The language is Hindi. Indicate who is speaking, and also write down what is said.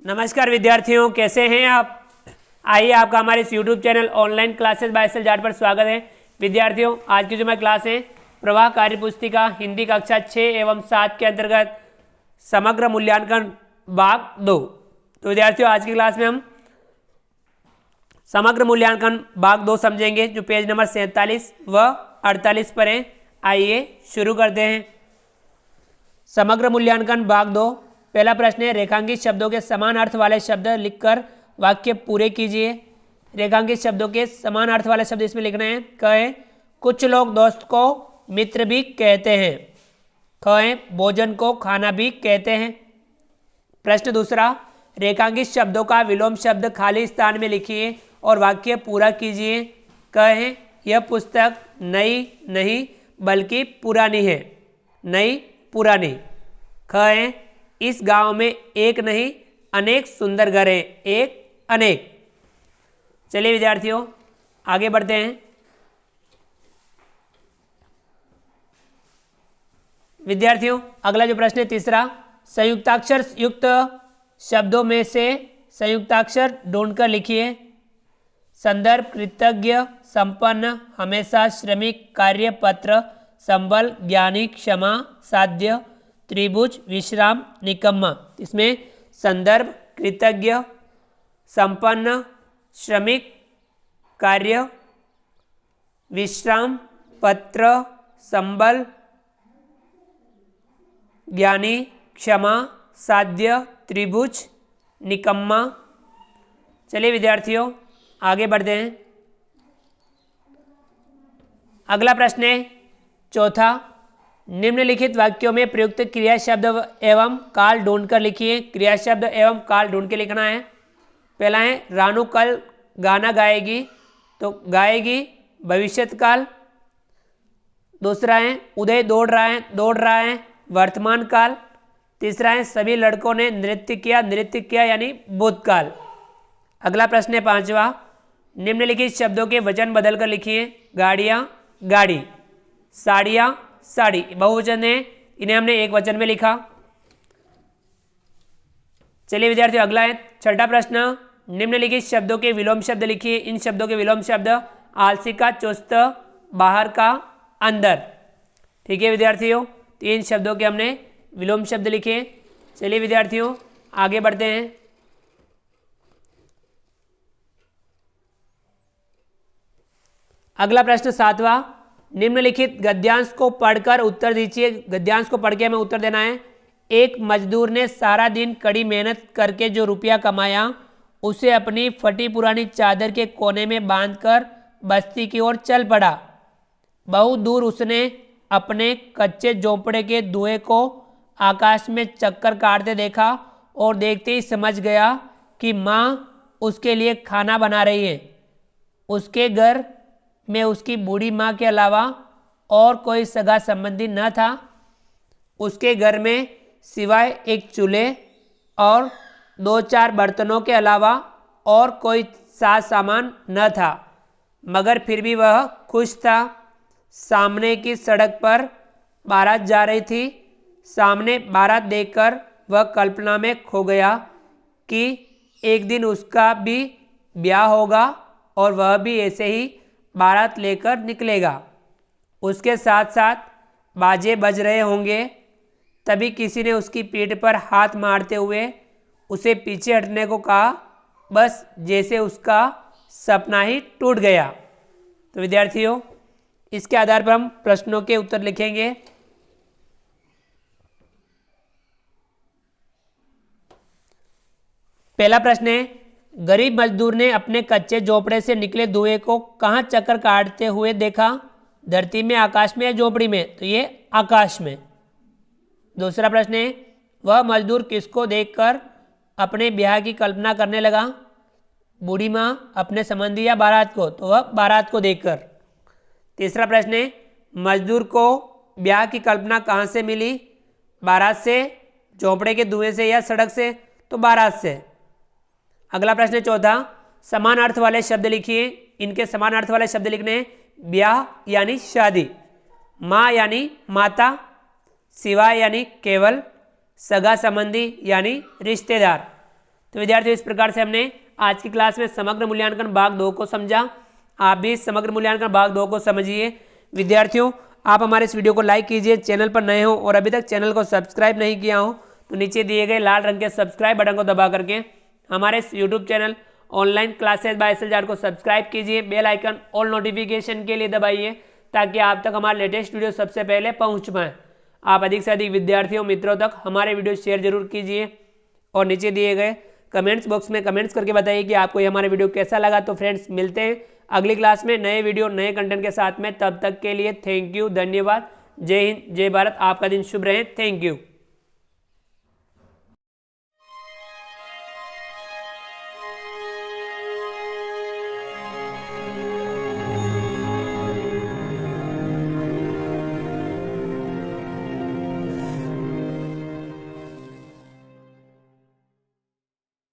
Speaker 1: नमस्कार विद्यार्थियों, कैसे हैं आप। आइए आपका हमारे इस YouTube channel online classes by S L Jat पर स्वागत है। विद्यार्थियों, आज की जो मैं क्लास है प्रवाह कार्य पुस्तिका हिंदी कक्षा 6 एवं 7 के अंतर्गत समग्र मूल्यांकन भाग 2। तो विद्यार्थियों, आज की क्लास में हम समग्र मूल्यांकन भाग 2 समझेंगे, जो पेज नंबर 47 व 48 पर है। आइए शुरू करते हैं। समग्र मूल्यांकन भाग 2। पहला प्रश्न है, रेखांकित शब्दों के समान अर्थ वाले शब्द लिखकर वाक्य पूरे कीजिए। रेखांकित शब्दों के समान अर्थ वाले शब्द इसमें लिखने हैं। क है, कुछ लोग दोस्त को मित्र भी कहते हैं। ख है, भोजन को खाना भी कहते हैं। प्रश्न दूसरा, रेखांकित शब्दों का विलोम शब्द खाली स्थान में लिखिए और वाक्य पूरा कीजिए। क है, यह पुस्तक नई नहीं बल्कि पुरानी है। नई पुरानी। ख है, इस गांव में एक नहीं अनेक सुंदर घर हैं। एक अनेक। चलिए विद्यार्थियों, आगे बढ़ते हैं। विद्यार्थियों, अगला जो प्रश्न है तीसरा, संयुक्ताक्षर युक्त शब्दों में से संयुक्ताक्षर ढूंढकर लिखिए। संदर्भ, कृतज्ञ, संपन्न, हमेशा, श्रमिक, कार्यपत्र, संबल, ज्ञानी, क्षमा, साध्य, त्रिभुज, विश्राम, निकम्मा। इसमें संदर्भ, कृतज्ञ, संपन्न, श्रमिक, कार्य, विश्राम, पत्र, संबल, ज्ञानी, क्षमा, साध्य, त्रिभुज, निकम्मा। चलिए विद्यार्थियों, आगे बढ़ते हैं। अगला प्रश्न है चौथा, निम्नलिखित वाक्यों में प्रयुक्त क्रिया शब्द एवं काल ढूंढकर लिखिए। क्रिया शब्द एवं काल ढूंढ के लिखना है। पहला है, रानू कल गाना गाएगी, तो गाएगी भविष्यत काल। दूसरा है, उदय दौड़ रहा है वर्तमान काल। तीसरा है, सभी लड़कों ने नृत्य किया यानी भूतकाल। अगला प्रश्न है पांचवा, निम्नलिखित शब्दों के वचन बदलकर लिखिए। गाड़ियां गाड़ी, साड़ियां साड़ी, बहुवचन है, इन्हें हमने एक वचन में लिखा। चलिए विद्यार्थियों, अगला है छठा प्रश्न, निम्नलिखित शब्दों के विलोम शब्द लिखिए। इन शब्दों के विलोम शब्द आलसी का चुस्त, बाहर का अंदर। ठीक है विद्यार्थियों, तीन शब्दों के हमने विलोम शब्द लिखे। चलिए विद्यार्थियों, आगे बढ़ते हैं। अगला प्रश्न सातवां, निम्नलिखित गद्यांश को पढ़कर उत्तर दीजिए। गद्यांश को पढ़ के हमें उत्तर देना है। एक मजदूर ने सारा दिन कड़ी मेहनत करके जो रुपया कमाया उसे अपनी फटी पुरानी चादर के कोने में बांधकर बस्ती की ओर चल पड़ा। बहुत दूर उसने अपने कच्चे झोंपड़े के धुएं को आकाश में चक्कर काटते देखा और देखते ही समझ गया कि माँ उसके लिए खाना बना रही है। उसके घर में उसकी बूढ़ी माँ के अलावा और कोई सगा संबंधी न था। उसके घर में सिवाय एक चूल्हे और 2-4 बर्तनों के अलावा और कोई साज सामान न था, मगर फिर भी वह खुश था। सामने की सड़क पर बारात जा रही थी। सामने बारात देखकर वह कल्पना में खो गया कि एक दिन उसका भी ब्याह होगा और वह भी ऐसे ही बारात लेकर निकलेगा। उसके साथ साथ बाजे बज रहे होंगे। तभी किसी ने उसकी पीठ पर हाथ मारते हुए उसे पीछे हटने को कहा, बस जैसे उसका सपना ही टूट गया। तो विद्यार्थियों, इसके आधार पर हम प्रश्नों के उत्तर लिखेंगे। पहला प्रश्न है, गरीब मजदूर ने अपने कच्चे झोपड़े से निकले धुएं को कहाँ चक्कर काटते हुए देखा। धरती में, आकाश में या झोपड़ी में, तो ये आकाश में। दूसरा प्रश्न है, वह मजदूर किसको देखकर अपने ब्याह की कल्पना करने लगा। बूढ़ी माँ, अपने संबंधी या बारात को, तो वह बारात को देखकर। तीसरा प्रश्न है, मजदूर को ब्याह की कल्पना कहाँ से मिली। बारात से, झोपड़े के धुएं से या सड़क से, तो बारात से। अगला प्रश्न चौथा, समान अर्थ वाले शब्द लिखिए। इनके समान अर्थ वाले शब्द लिखने हैं। ब्याह यानी शादी, माँ यानी माता, सिवाय यानी केवल, सगा संबंधी यानी रिश्तेदार। तो विद्यार्थियों इस प्रकार से हमने आज की क्लास में समग्र मूल्यांकन भाग 2 को समझा। आप भी समग्र मूल्यांकन भाग 2 को समझिए। विद्यार्थियों आप हमारे इस वीडियो को लाइक कीजिए, चैनल पर नए हो और अभी तक चैनल को सब्सक्राइब नहीं किया हो तो नीचे दिए गए लाल रंग के सब्सक्राइब बटन को दबा करके हमारे इस YouTube channel online classes by SL Jat को सब्सक्राइब कीजिए। बेल आइकन ऑल नोटिफिकेशन के लिए दबाइए ताकि आप तक हमारे लेटेस्ट वीडियो सबसे पहले पहुंच पाएँ। आप अधिक से अधिक विद्यार्थियों मित्रों तक हमारे वीडियो शेयर जरूर कीजिए और नीचे दिए गए कमेंट्स बॉक्स में कमेंट्स करके बताइए कि आपको ये हमारा वीडियो कैसा लगा। तो फ्रेंड्स मिलते हैं अगली क्लास में नए वीडियो नए कंटेंट के साथ में। तब तक के लिए थैंक यू, धन्यवाद। जय हिंद, जय भारत। आपका दिन शुभ रहे। Thank you.